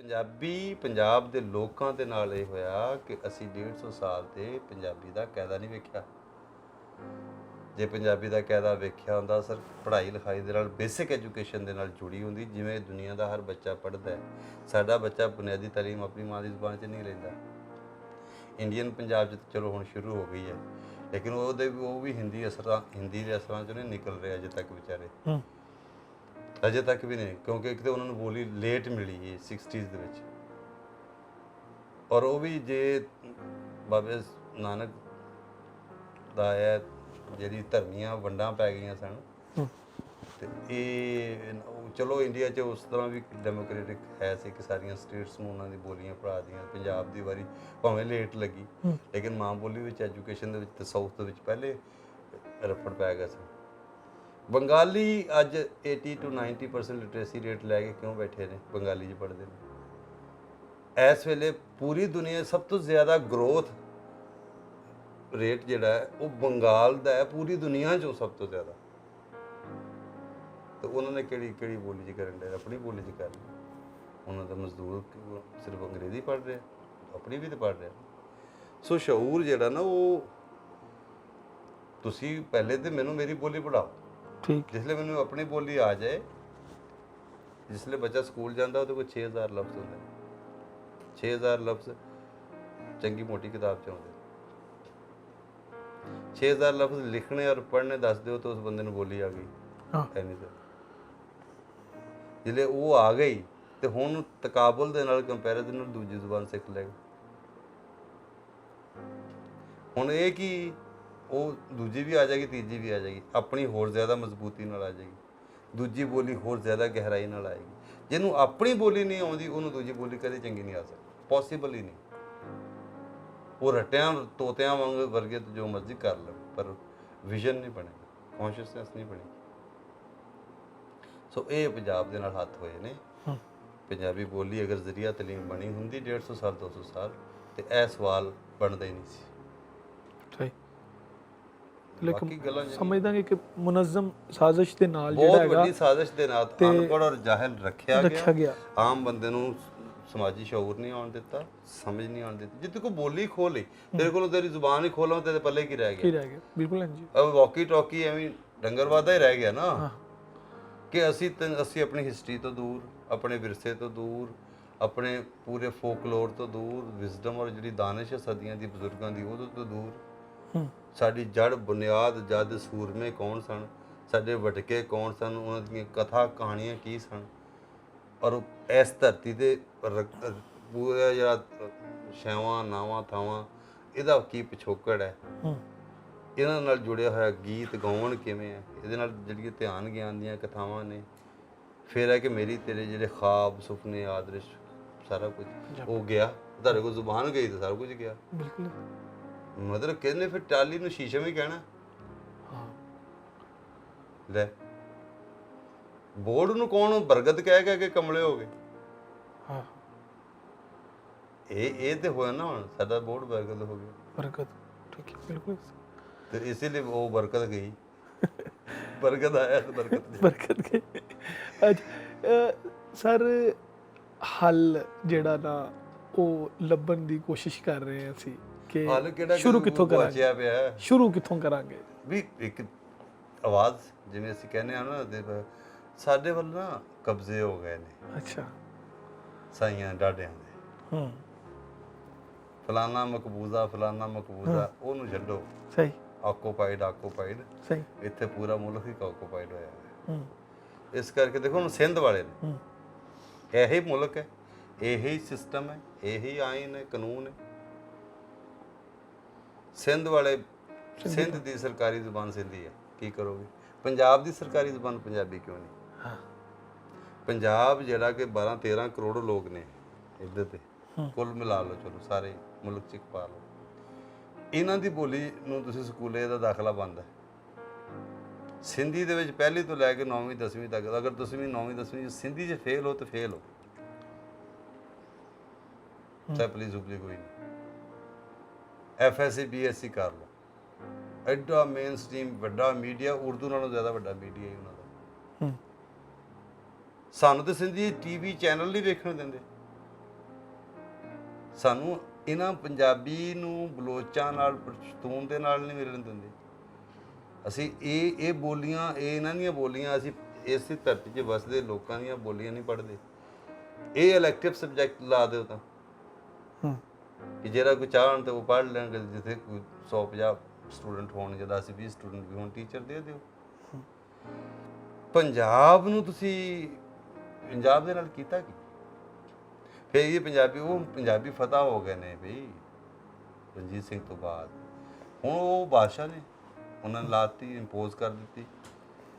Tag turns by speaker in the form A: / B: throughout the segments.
A: ਪੰਜਾਬੀ ਪੰਜਾਬ ਦੇ ਲੋਕਾਂ ਦੇ ਨਾਲ ਇਹ ਹੋਇਆ ਕਿ ਅਸੀਂ 150 ਸਾਲ ਤੇ ਪੰਜਾਬੀ ਦਾ ਕਾਇਦਾ ਨਹੀਂ ਵੇਖਿਆ। ਜੇ ਪੰਜਾਬੀ ਦਾ ਕਾਇਦਾ ਵੇਖਿਆ ਹੁੰਦਾ ਸਰ ਪੜ੍ਹਾਈ ਲਿਖਾਈ ਦੇ ਨਾਲ ਬੇਸਿਕ ਐਜੂਕੇਸ਼ਨ ਦੇ ਨਾਲ ਜੁੜੀ ਹੁੰਦੀ, ਜਿਵੇਂ ਦੁਨੀਆ ਦਾ ਹਰ ਬੱਚਾ ਪੜ੍ਹਦਾ ਹੈ। ਸਾਡਾ ਬੱਚਾ ਬੁਨਿਆਦੀ ਤਾਲੀਮ ਆਪਣੀ ਮਾਂ ਦੀ ਜ਼ੁਬਾਨ 'ਚ ਨਹੀਂ ਲੈਂਦਾ। ਇੰਡੀਅਨ ਪੰਜਾਬ 'ਚ ਚਲੋ ਹੁਣ ਸ਼ੁਰੂ ਹੋ ਗਈ ਹੈ, ਲੇਕਿਨ ਉਹ ਵੀ ਹਿੰਦੀ ਦੇ ਅਸਰਾਂ 'ਚੋਂ ਨਹੀਂ ਨਿਕਲ ਰਿਹਾ ਅਜੇ ਤੱਕ ਵਿਚਾਰੇ, ਅਜੇ ਤੱਕ ਵੀ ਨਹੀਂ, ਕਿਉਂਕਿ ਇੱਕ ਤਾਂ ਉਹਨਾਂ ਨੂੰ ਬੋਲੀ ਲੇਟ ਮਿਲੀ ਹੈ 60s ਦੇ ਵਿੱਚ, ਔਰ ਉਹ ਵੀ ਜੇ ਬਾਬੇ ਨਾਨਕ ਦਾ ਹੈ ਜਿਹੜੀ ਧਰਮੀਆਂ ਵੰਡਾਂ ਪੈ ਗਈਆਂ ਸਨ ਤੇ ਇਹ ਚਲੋ ਇੰਡੀਆ 'ਚ ਉਸ ਤਰ੍ਹਾਂ ਵੀ ਡੈਮੋਕ੍ਰੇਟਿਕ ਹੈ ਸੀ ਕਿ ਸਾਰੀਆਂ ਸਟੇਟਸ ਨੂੰ ਉਹਨਾਂ ਦੀ ਬੋਲੀਆਂ ਪੜ੍ਹਾ ਦੀਆਂ। ਪੰਜਾਬ ਦੀ ਵਾਰੀ ਭਾਵੇਂ ਲੇਟ ਲੱਗੀ, ਲੇਕਿਨ ਮਾਂ ਬੋਲੀ ਵਿੱਚ ਐਜੂਕੇਸ਼ਨ ਦੇ ਵਿੱਚ ਤੇ ਸਾਊਥ ਦੇ ਵਿੱਚ ਪਹਿਲੇ ਰਫੜ ਪੈ ਗਿਆ ਸੀ। ਬੰਗਾਲੀ ਅੱਜ 80 to 90% ਲਿਟਰੇਸੀ ਰੇਟ ਲੈ ਕੇ ਕਿਉਂ ਬੈਠੇ ਨੇ? ਬੰਗਾਲੀ 'ਚ ਪੜ੍ਹਦੇ ਨੇ। ਇਸ ਵੇਲੇ ਪੂਰੀ ਦੁਨੀਆ ਸਭ ਤੋਂ ਜ਼ਿਆਦਾ ਗਰੋਥ ਰੇਟ ਜਿਹੜਾ ਹੈ ਉਹ ਬੰਗਾਲ ਦਾ ਹੈ, ਪੂਰੀ ਦੁਨੀਆ 'ਚੋਂ ਸਭ ਤੋਂ ਜ਼ਿਆਦਾ। ਤੇ ਉਹਨਾਂ ਨੇ ਕਿਹੜੀ ਬੋਲੀ 'ਚ ਕਰਨ ਦੇ? ਆਪਣੀ ਬੋਲੀ 'ਚ ਕਰ ਲਈ। ਉਹਨਾਂ ਦਾ ਮਜ਼ਦੂਰ ਸਿਰਫ ਅੰਗਰੇਜ਼ੀ ਪੜ੍ਹ ਰਿਹਾ, ਆਪਣੀ ਵੀ ਤਾਂ ਪੜ੍ਹ ਰਿਹਾ। ਸੋ ਸ਼ਊਰ ਜਿਹੜਾ ਨਾ ਉਹ ਤੁਸੀਂ ਪਹਿਲੇ ਤੇ ਮੈਨੂੰ ਮੇਰੀ ਬੋਲੀ ਪੜ੍ਹਾਓ, ਠੀਕ। ਜਿਸਲੇ ਮੈਨੂੰ ਆਪਣੀ ਬੋਲੀ ਆ ਜਾਏ, ਜਿਸਲੇ ਬੱਚਾ ਸਕੂਲ ਜਾਂਦਾ ਉਹਦੇ ਕੋਲ 6000 ਲਫ਼ਜ਼ ਹੁੰਦੇ ਨੇ। 6000 ਲਫ਼ਜ਼ ਚੰਗੀ ਮੋਟੀ ਕਿਤਾਬ 'ਚ ਆਉਂਦੇ। 6000 ਲਫ਼ਜ਼ ਲਿਖਣੇ ਔਰ ਪੜ੍ਹਨੇ ਦੱਸ ਦਿਓ ਤਾਂ ਉਸ ਬੰਦੇ ਨੂੰ ਬੋਲੀ ਆ ਗਈ। ਐਨੀ ਤਾਂ ਜਿਲੇ ਉਹ ਆ ਗਈ ਤੇ ਹੁਣ ਤਕਾਬੁਲ ਦੇ ਨਾਲ ਕੰਪੈਰੀਜ਼ਨ ਨਾਲ ਦੂਜੀ ਜ਼ੁਬਾਨ ਸਿੱਖ ਲਏਗਾ। ਹੁਣ ਇਹ ਕਿ ਉਹ ਦੂਜੀ ਵੀ ਆ ਜਾਏਗੀ, ਤੀਜੀ ਵੀ ਆ ਜਾਏਗੀ, ਆਪਣੀ ਹੋਰ ਜ਼ਿਆਦਾ ਮਜ਼ਬੂਤੀ ਨਾਲ ਆ ਜਾਏਗੀ, ਦੂਜੀ ਬੋਲੀ ਹੋਰ ਜ਼ਿਆਦਾ ਗਹਿਰਾਈ ਨਾਲ ਆਏਗੀ। ਜਿਹਨੂੰ ਆਪਣੀ ਬੋਲੀ ਨਹੀਂ ਆਉਂਦੀ ਉਹਨੂੰ ਦੂਜੀ ਬੋਲੀ ਕਦੇ ਚੰਗੀ ਨਹੀਂ ਆ ਸਕਦੀ, ਪੋਸੀਬਲ ਹੀ ਨਹੀਂ। ਉਹ ਰੱਟਿਆਂ ਤੋਤਿਆਂ ਵਾਂਗ ਵਰਗੇ ਜੋ ਮਰਜ਼ੀ ਕਰ ਲਓ, ਪਰ ਵਿਜ਼ਨ ਨਹੀਂ ਬਣੇਗਾ, ਕੌਨਸ਼ੀਅਸਨੈਸ ਨਹੀਂ ਬਣੇਗੀ। ਸੋ ਇਹ ਪੰਜਾਬ ਦੇ ਨਾਲ ਹੱਥ ਹੋਏ ਨੇ। ਪੰਜਾਬੀ ਬੋਲੀ ਅਗਰ ਜ਼ਰੀਆ ਤਲੀਮ ਬਣੀ ਹੁੰਦੀ 150 ਸਾਲ 200 ਸਾਲ ਤੇ ਇਹ ਸਵਾਲ ਬਣਦਾ ਹੀ ਨਹੀਂ ਸੀ।
B: ਲੇਕਿਨ ਸਮਝਦਾ ਕਿ ਮੁਨਜ਼ਮ ਸਾਜ਼ਿਸ਼ ਦੇ ਨਾਲ
A: ਜਿਹੜਾ ਹੈਗਾ, ਬਹੁਤ ਵੱਡੀ ਸਾਜ਼ਿਸ਼ ਦੇ ਨਾਲ ਅਨਪੜ੍ਹ ਔਰ ਜਾਹਿਲ ਰੱਖਿਆ ਗਿਆ। ਆਮ ਬੰਦੇ ਨੂੰ ਸਮਾਜੀ ਸ਼ਊਰ ਨਹੀਂ ਆਉਣ ਦਿੱਤਾ, ਸਮਝ ਨਹੀਂ ਆਉਣ ਦਿੱਤੀ। ਜਿੱਤੇ ਕੋਈ ਬੋਲੀ ਖੋਲ ਲਈ, ਤੇਰੇ ਕੋਲੋਂ ਤੇਰੀ ਜ਼ੁਬਾਨ ਹੀ ਖੋਲਾਂ ਤੇਰੇ ਪੱਲੇ ਕੀ ਰਹਿ ਗਿਆ?
B: ਬਿਲਕੁਲ ਹਾਂਜੀ।
A: ਵਾਕੀ ਟਾਕੀ ਐਵੇਂ ਡੰਗਰਵਾਦਾ ਹੀ ਰਹਿ ਗਿਆ ਨਾ, ਕਿ ਅਸੀਂ ਆਪਣੀ ਹਿਸਟਰੀ ਤੋਂ ਦੂਰ, ਆਪਣੇ ਵਿਰਸੇ ਤੋਂ ਦੂਰ, ਆਪਣੇ ਪੂਰੇ ਫੋਕਲੋਰ ਤੋਂ ਦੂਰ, ਵਿਜ਼ਡਮ ਔਰ ਜਿਹੜੀ ਦਾਨਿਸ਼ ਸਦੀਆਂ ਦੀ ਬਜ਼ੁਰਗਾਂ ਦੀ ਉਹਦੇ ਤੋਂ ਦੂਰ। ਸਾਡੀ ਜੜ ਬੁਨਿਆਦ ਜਦ ਸੂਰਮੇ ਕੌਣ ਸਨ, ਸਾਡੇ ਵਟਕੇ ਕੌਣ ਸਨ, ਉਹਨਾਂ ਦੀਆਂ ਕਥਾ ਕਹਾਣੀਆਂ ਕੀ ਸਨ, ਔਰ ਇਸ ਧਰਤੀ 'ਤੇ ਪੂਰਾ ਜਿਹੜਾ ਛਾਵਾਂ ਨਾਵਾਂ ਥਾਵਾਂ ਇਹਦਾ ਕੀ ਪਿਛੋਕੜ ਹੈ, ਇਹਨਾਂ ਨਾਲ ਜੁੜਿਆ ਹੋਇਆ ਗੀਤ ਗਾਉਣ ਕਿਵੇਂ ਹੈ, ਇਹਦੇ ਨਾਲ ਜਿਹੜੀਆਂ ਧਿਆਨ ਗਿਆਨ ਦੀਆਂ ਕਥਾਵਾਂ ਨੇ। ਫਿਰ ਹੈ ਕਿ ਮੇਰੀ ਤੇਰੇ ਜਿਹੜੇ ਖ਼ਾਬ ਸੁਪਨੇ ਆਦਰਿਸ਼ ਸਾਰਾ ਕੁਝ ਉਹ ਗਿਆ, ਤੁਹਾਡੇ ਕੋਲ ਜ਼ੁਬਾਨ ਗਈ ਤਾਂ ਸਾਰਾ ਕੁਝ ਗਿਆ।
B: ਬਿਲਕੁਲ,
A: ਮਤਲਬ ਕਹਿੰਦੇ ਫਿਰ ਟਾਲੀ ਨੂੰ ਸ਼ੀਸ਼ਮ ਹੀ ਕਹਿਣਾ। ਲੈ ਬੋਰਡ ਨੂੰ ਕੌਣ ਬਰਗਦ ਕਹਿ ਕੇ ਕਮਲੇ ਹੋ ਗਏ। ਇਹ ਤੇ ਹੋਇਆ ਨਾ, ਹੁਣ ਸਾਡਾ ਬੋਰਡ ਬਰਗਦ ਹੋ ਗਿਆ।
B: ਬਰਕਤ, ਠੀਕ ਹੈ, ਬਿਲਕੁਲ।
A: ਤੇ ਇਸੇ ਲਈ ਉਹ ਬਰਕਤ ਗਈ, ਬਰਕਤ ਆਇਆ ਤੇ ਬਰਕਤ
B: ਗਈ। ਅੱਛਾ ਸਰ, ਹੱਲ ਜਿਹੜਾ ਨਾ ਉਹ ਲੱਭਣ ਦੀ ਕੋਸ਼ਿਸ਼ ਕਰ ਰਹੇ ਹਾਂ ਅਸੀਂ ਕਿ ਸ਼ੁਰੂ ਕਿੱਥੋਂ ਕਰਾਂਗੇ, ਸ਼ੁਰੂ ਕਿੱਥੋਂ ਕਰਾਂਗੇ? ਵੀ
A: ਇੱਕ ਆਵਾਜ਼ ਜਿਵੇਂ ਅਸੀਂ ਕਹਿੰਦੇ ਆ ਨਾ, ਸਾਡੇ ਵੱਲ ਨਾ ਕਬਜ਼ੇ ਹੋ ਗਏ ਨੇ।
B: ਅੱਛਾ,
A: ਸਾਈਆਂ ਡਾਢਿਆਂ ਦੇ, ਫਲਾਨਾ ਮਕਬੂਜ਼ਾ ਉਹਨੂੰ ਛੱਡੋ।
B: ਸਹੀ,
A: ਆਕੂਪਾਈਡ
B: ਸਹੀ,
A: ਇੱਥੇ ਪੂਰਾ ਮੁਲਕ ਹੀ ਆਕੂਪਾਈਡ ਹੋਇਆ ਹੈ। ਇਸ ਕਰਕੇ ਦੇਖੋ ਹੁਣ ਸਿੰਧ ਵਾਲੇ ਨੇ, ਇਹੀ ਮੁਲਕ ਹੈ, ਇਹੀ ਸਿਸਟਮ ਹੈ, ਇਹੀ ਆਇਨ ਹੈ, ਕਾਨੂੰਨ ਹੈ। ਸਿੰਧ ਵਾਲੇ, ਸਿੰਧ ਦੀ ਸਰਕਾਰੀ ਜ਼ੁਬਾਨ ਸਿੰਧੀ ਹੈ, ਕੀ ਕਰੋਗੇ? ਪੰਜਾਬ ਦੀ ਸਰਕਾਰੀ ਜ਼ੁਬਾਨ ਪੰਜਾਬੀ ਕਿਉਂ ਨਹੀਂ? ਪੰਜਾਬ ਜਿਹੜਾ ਕਿ 12-13 ਕਰੋੜ ਲੋਕ ਨੇ ਇੱਧਰ ਤੇ, ਕੁੱਲ ਮਿਲਾ ਲਓ, ਚਲੋ ਸਾਰੇ ਮੁਲਕ 'ਚ ਪਾ ਲਓ, ਇਹਨਾਂ ਦੀ ਬੋਲੀ ਨੂੰ ਤੁਸੀਂ ਸਕੂਲੇ ਦਾ ਦਾਖਲਾ ਬੰਦ ਹੈ। ਸਿੰਧੀ ਦੇ ਵਿੱਚ ਪਹਿਲੀ ਤੋਂ ਲੈ ਕੇ 9ਵੀਂ 10ਵੀਂ ਤੱਕ, ਅਗਰ ਤੁਸੀਂ 9ਵੀਂ 10ਵੀਂ ਸਿੰਧੀ 'ਚ ਫੇਲ ਹੋ ਤਾਂ ਫੇਲ ਹੋ, ਚਾਹੇ ਪਲੀਜ਼ ਕੋਈ ਨਹੀਂ। FSC BSc ਕਰ ਲਓ, ਐਡਾ ਮੇਨ ਸਟ੍ਰੀਮ ਵੱਡਾ ਮੀਡੀਆ, ਉਰਦੂ ਨਾਲੋਂ ਜ਼ਿਆਦਾ ਵੱਡਾ ਮੀਡੀਆ ਹੀ ਉਹਨਾਂ ਦਾ। ਸਾਨੂੰ ਤਾਂ ਸਿੰਧੀ TV ਚੈਨਲ ਨਹੀਂ ਵੇਖਣ ਦਿੰਦੇ। ਸਾਨੂੰ ਇਹਨਾਂ ਪੰਜਾਬੀ ਨੂੰ ਬਲੋਚਾਂ ਨਾਲ ਪਸ਼ਤੂਨ ਦੇ ਨਾਲ ਨਹੀਂ ਮਿਲਣ ਦਿੰਦੇ। ਅਸੀਂ ਇਹ ਬੋਲੀਆਂ, ਇਹਨਾਂ ਦੀਆਂ ਬੋਲੀਆਂ, ਅਸੀਂ ਇਸੇ ਧਰਤੀ 'ਚ ਵਸਦੇ ਲੋਕਾਂ ਦੀਆਂ ਬੋਲੀਆਂ ਨਹੀਂ ਪੜ੍ਹਦੇ। ਇਹ ਇਲੈਕਟਿਵ ਸਬਜੈਕਟ ਲਾ ਦਿਓ ਤਾਂ ਕਿ ਜਿਹੜਾ ਕੋਈ ਚਾਹਣ ਤਾਂ ਉਹ ਪੜ੍ਹ ਲੈਣਗੇ। ਜਿੱਥੇ ਕੋਈ 150 ਸਟੂਡੈਂਟ ਹੋਣ ਜਾਂ 10-20 ਸਟੂਡੈਂਟ ਵੀ ਹੋਣ, ਟੀਚਰ ਦੇ ਦਿਓ। ਪੰਜਾਬ ਨੂੰ ਤੁਸੀਂ ਪੰਜਾਬ ਦੇ ਨਾਲ ਕੀਤਾ ਕੀ? ਫਿਰ ਇਹ ਪੰਜਾਬੀ, ਉਹ ਪੰਜਾਬੀ ਫਤਹ ਹੋ ਗਏ ਨੇ ਬਈ ਰਣਜੀਤ ਸਿੰਘ ਤੋਂ ਬਾਅਦ। ਹੁਣ ਉਹ ਬਾਦਸ਼ਾਹ ਨੇ, ਉਹਨਾਂ ਨੇ ਲਾਤੀ, ਇੰਪੋਜ਼ ਕਰ ਦਿੱਤੀ।